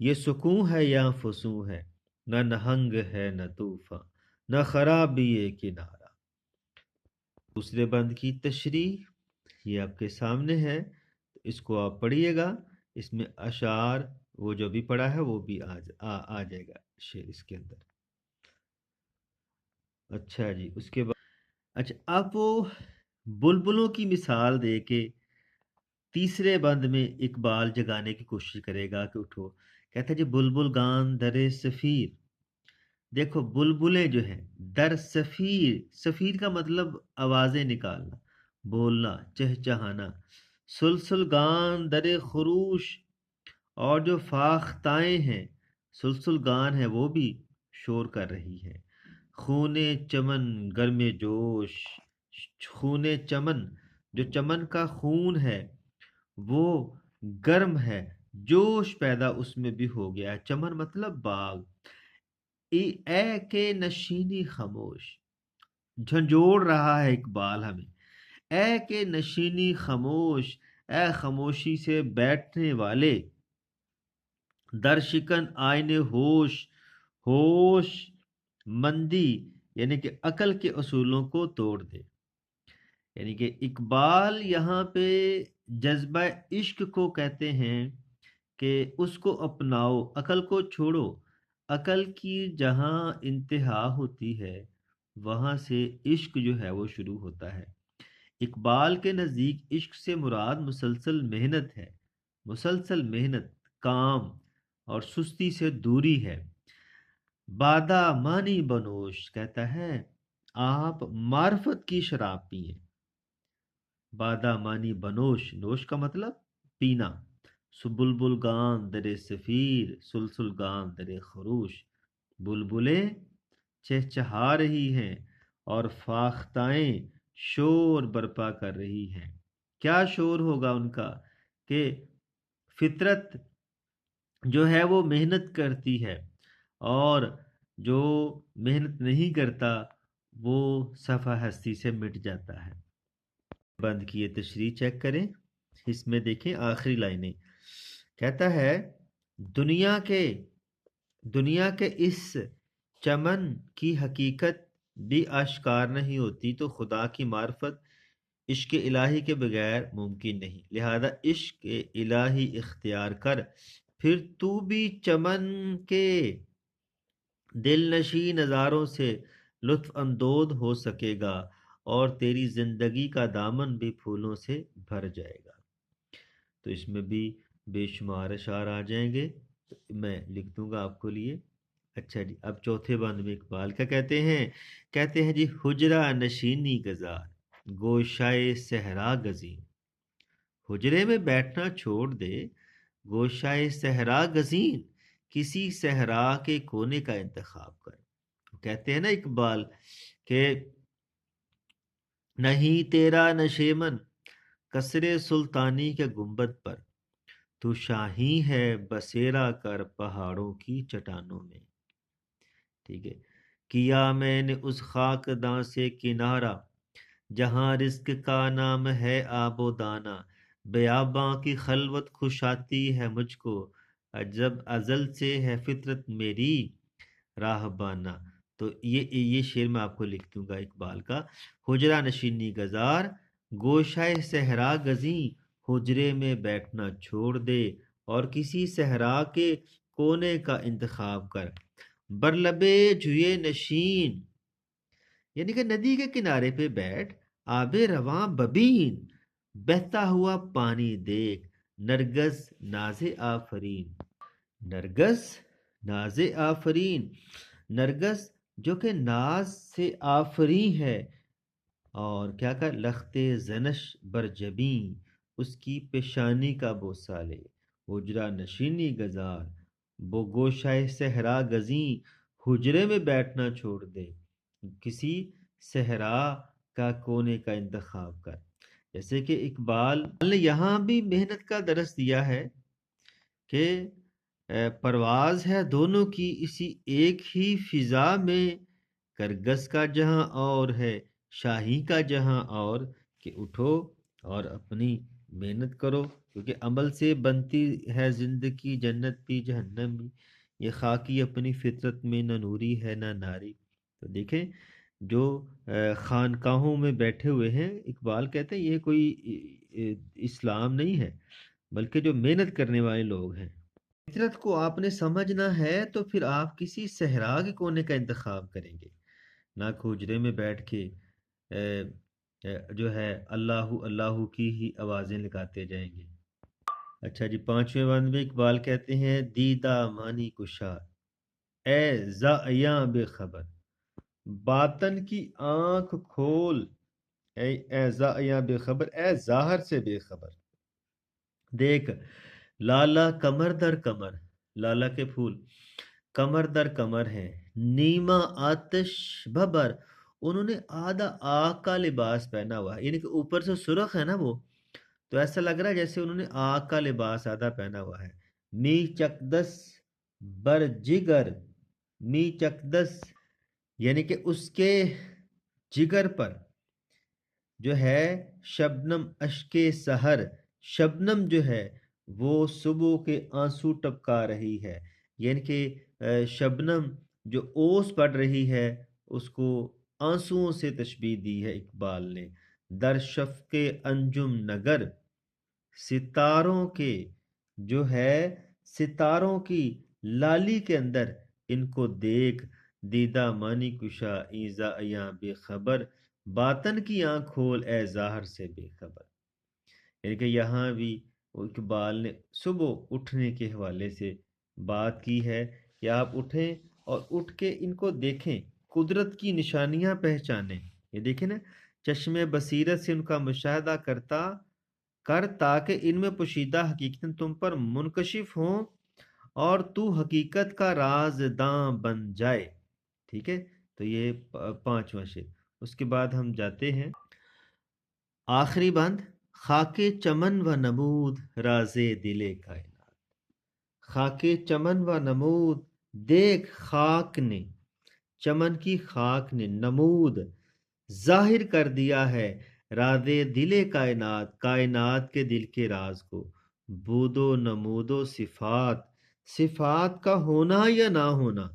یہ سکون ہے یا فسوں ہے، نہ نہنگ ہے نہ طوفان، نہ خرابی کنارہ۔ دوسرے بند کی تشریح یہ آپ کے سامنے ہے، اس کو آپ پڑھیے گا، اس میں اشعار وہ جو بھی پڑھا ہے وہ بھی آ جائے گا شعر اس کے اندر۔ اچھا جی، اس کے بعد اچھا آپ وہ بلبلوں کی مثال دے کے تیسرے بند میں اقبال جگانے کی کوشش کرے گا کہ اٹھو، کہتا ہے جی بلبل گان در سفیر، دیکھو بلبلیں جو ہیں در سفیر، سفیر کا مطلب آوازیں نکالنا، بولنا، چہچہانا، سلسل گان در خروش، اور جو فاختائیں ہیں سلسل گان ہے وہ بھی شور کر رہی ہے، خون چمن گرم جوش، خون چمن جو چمن کا خون ہے وہ گرم ہے، جوش پیدا اس میں بھی ہو گیا ہے، چمن مطلب باغ، اے کے نشینی خاموش، جھنجھوڑ رہا ہے اقبال ہمیں، اے کے نشینی خاموش، اے خاموشی سے بیٹھنے والے، درشکن آئین ہوش، ہوش مندی یعنی کہ عقل کے اصولوں کو توڑ دے، یعنی کہ اقبال یہاں پہ جذبہ عشق کو کہتے ہیں کہ اس کو اپناؤ، عقل کو چھوڑو، عقل کی جہاں انتہا ہوتی ہے وہاں سے عشق جو ہے وہ شروع ہوتا ہے۔ اقبال کے نزدیک عشق سے مراد مسلسل محنت ہے، مسلسل محنت، کام اور سستی سے دوری ہے۔ بادہ مانی بنوش کہتا ہے آپ معرفت کی شراب پئیں، بادہ مانی بنوش، نوش کا مطلب پینا، سو بلبل گان در سفیر، سلسل گان در خروش، بلبلیں چہچہا رہی ہیں اور فاختائیں شور برپا کر رہی ہیں۔ کیا شور ہوگا ان کا کہ فطرت جو ہے وہ محنت کرتی ہے اور جو محنت نہیں کرتا وہ صفحہ ہستی سے مٹ جاتا ہے۔ بند کیے تشریح چیک کریں، اس میں دیکھیں آخری لائنیں، کہتا ہے دنیا کے اس چمن کی حقیقت بھی آشکار نہیں ہوتی تو خدا کی معرفت عشق الہی کے بغیر ممکن نہیں، لہذا عشق الہی اختیار کر، پھر تو بھی چمن کے دل نشیں نظاروں سے لطف اندوز ہو سکے گا اور تیری زندگی کا دامن بھی پھولوں سے بھر جائے گا۔ تو اس میں بھی بے شمار اشعار آ جائیں گے، میں لکھ دوں گا آپ کو لیے۔ اچھا جی، اب چوتھے بند میں اقبال کیا کہتے ہیں جی حجرہ نشینی گزار، گوشائے صحرا گزین، حجرے میں بیٹھنا چھوڑ دے، گوشائے صحرا گزین، کسی صحرا کے کونے کا انتخاب کر۔ کہتے ہیں نا اقبال کہ نہیں تیرا نشیمن قصر سلطانی کے گنبد پر، تو شاہی ہے بسیرا کر پہاڑوں کی چٹانوں میں، ٹھیک ہے، کیا میں نے اس خاک داں سے کنارہ جہاں رزق کا نام ہے آب و دانہ، بیاباں کی خلوت خوش آتی ہے مجھ کو، جب ازل سے ہے فطرت میری راہ بانا۔ تو یہ شعر میں آپ کو لکھ دوں گا اقبال کا، حجرہ نشینی گزار، گوشائے صحرا گزیں، حجرے میں بیٹھنا چھوڑ دے اور کسی صحرا کے کونے کا انتخاب کر، برلبے جوئے نشین یعنی کہ ندی کے کنارے پہ بیٹھ، آب رواں ببین، بہتا ہوا پانی دیکھ، نرگس ناز آفرین، نرگس ناز آفرین، نرگس جو کہ ناز سے آفریں ہے، اور کیا کہا لخت زنش بر جبیں، اس کی پیشانی کا بوسہ لے، حجرہ نشینی گزار، وہ گوشائے صحرا گزیں، حجرے میں بیٹھنا چھوڑ دے، کسی صحرا کا کونے کا انتخاب کر۔ جیسے کہ اقبال نے یہاں بھی محنت کا درس دیا ہے کہ پرواز ہے دونوں کی اسی ایک ہی فضا میں، کرگس کا جہاں اور ہے شاہی کا جہاں اور، کہ اٹھو اور اپنی محنت کرو، کیونکہ عمل سے بنتی ہے زندگی، جنت بھی جہنم بھی، یہ خاکی اپنی فطرت میں نہ نوری ہے نہ ناری۔ تو دیکھیں جو خانقاہوں میں بیٹھے ہوئے ہیں، اقبال کہتے ہیں یہ کوئی اسلام نہیں ہے، بلکہ جو محنت کرنے والے لوگ ہیں۔ فطرت کو آپ نے سمجھنا ہے تو پھر آپ کسی صحرا کے کونے کا انتخاب کریں گے، نہ حجرے میں بیٹھ کے جو ہے اللہ اللہ کی ہی آوازیں لگاتے جائیں گے۔ اچھا جی، پانچویں بند میں اقبال کہتے ہیں دیدہ مانی کشا اے زائیاں بے خبر، باطن کی آنکھ کھول، اے زائیاں بے خبر، اے ظاہر سے بے خبر، دیکھ لالا کمر در کمر، لالا کے پھول کمر در کمر ہیں، نیما آتش بھبر، انہوں نے آدھا آگ کا لباس پہنا ہوا ہے، یعنی کہ اوپر سے سرخ ہے نا وہ، تو ایسا لگ رہا ہے جیسے انہوں نے آگ کا لباس آدھا پہنا ہوا ہے۔ می چکدس بر جگر، می چکدس یعنی کہ اس کے جگر پر جو ہے شبنم اشک سحر، شبنم جو ہے وہ صبح کے آنسو ٹپکا رہی ہے، یعنی کہ شبنم جو اوس پڑ رہی ہے اس کو آنسوؤں سے تشبیہ دی ہے اقبال نے۔ در شفق انجم نگر، ستاروں کے جو ہے ستاروں کی لالی کے اندر ان کو دیکھ، دیدہ مانی کشا ایزا ایاں بے خبر، باطن کی آنکھ کھول اے ظاہر سے بے خبر۔ یعنی کہ یہاں بھی اقبال نے صبح اٹھنے کے حوالے سے بات کی ہے کہ آپ اٹھیں اور اٹھ کے ان کو دیکھیں، قدرت کی نشانیاں پہچانیں۔ یہ دیکھیں نا، چشم بصیرت سے ان کا مشاہدہ کرتا کر تاکہ ان میں پوشیدہ حقیقتیں تم پر منکشف ہوں اور تو حقیقت کا رازداں بن جائے۔ ٹھیک ہے، تو یہ پانچواں شعر۔ اس کے بعد ہم جاتے ہیں آخری بند، خاک چمن و نمود راز دل کائنات، خاک چمن و نمود، دیکھ خاک نے، چمن کی خاک نے، نمود ظاہر کر دیا ہے راز دل کائنات، کائنات کے دل کے راز کو، بود و نمود و صفات، صفات کا ہونا یا نہ ہونا،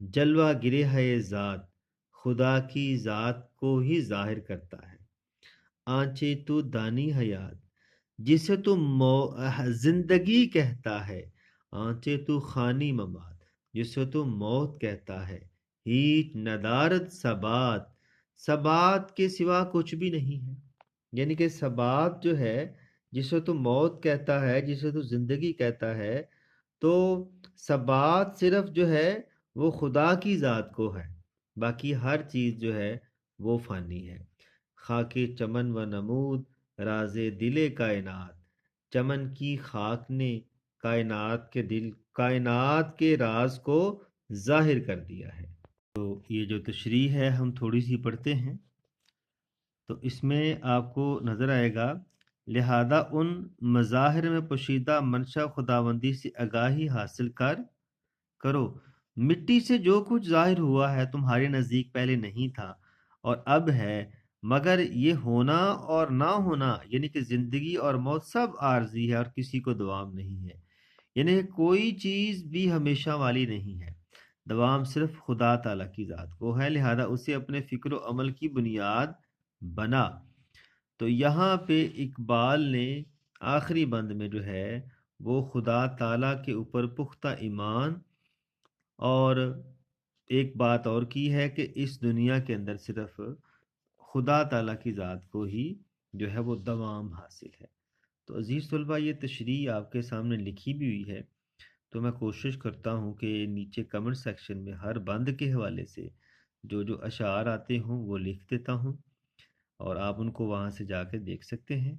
جلوہ گرے ہے ذات، خدا کی ذات کو ہی ظاہر کرتا ہے۔ آنچے تو دانی حیات، جسے تو زندگی کہتا ہے، آنچے تو خانی ممات، جسے تو موت کہتا ہے، ہیچ ندارت ثبات، ثبات کے سوا کچھ بھی نہیں ہے۔ یعنی کہ ثبات جو ہے جسے تو موت کہتا ہے، جسے تو زندگی کہتا ہے، تو ثبات صرف جو ہے وہ خدا کی ذات کو ہے، باقی ہر چیز جو ہے وہ فانی ہے۔ خاک چمن و نمود راز دل کائنات، چمن کی خاک نے کائنات کے راز کو ظاہر کر دیا ہے۔ تو یہ جو تشریح ہے ہم تھوڑی سی پڑھتے ہیں، تو اس میں آپ کو نظر آئے گا لہذا ان مظاہر میں پوشیدہ منشا خداوندی سے آگاہی حاصل کرو، مٹی سے جو کچھ ظاہر ہوا ہے تمہارے نزدیک پہلے نہیں تھا اور اب ہے، مگر یہ ہونا اور نہ ہونا یعنی کہ زندگی اور موت سب عارضی ہے اور کسی کو دوام نہیں ہے، یعنی کوئی چیز بھی ہمیشہ والی نہیں ہے، دوام صرف خدا تعالیٰ کی ذات کو ہے، لہذا اسے اپنے فکر و عمل کی بنیاد بنا۔ تو یہاں پہ اقبال نے آخری بند میں جو ہے وہ خدا تعالیٰ کے اوپر پختہ ایمان اور ایک بات اور کی ہے کہ اس دنیا کے اندر صرف خدا تعالیٰ کی ذات کو ہی جو ہے وہ دوام حاصل ہے۔ تو عزیز طلبہ، یہ تشریح آپ کے سامنے لکھی بھی ہوئی ہے، تو میں کوشش کرتا ہوں کہ نیچے کمنٹ سیکشن میں ہر بند کے حوالے سے جو جو اشعار آتے ہوں وہ لکھ دیتا ہوں اور آپ ان کو وہاں سے جا کے دیکھ سکتے ہیں۔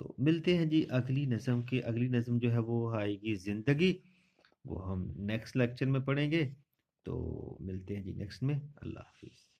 تو ملتے ہیں جی اگلی نظم جو ہے وہ آئے گی زندگی، وہ ہم نیکسٹ لیکچر میں پڑھیں گے۔ تو ملتے ہیں جی نیکسٹ میں، اللہ حافظ۔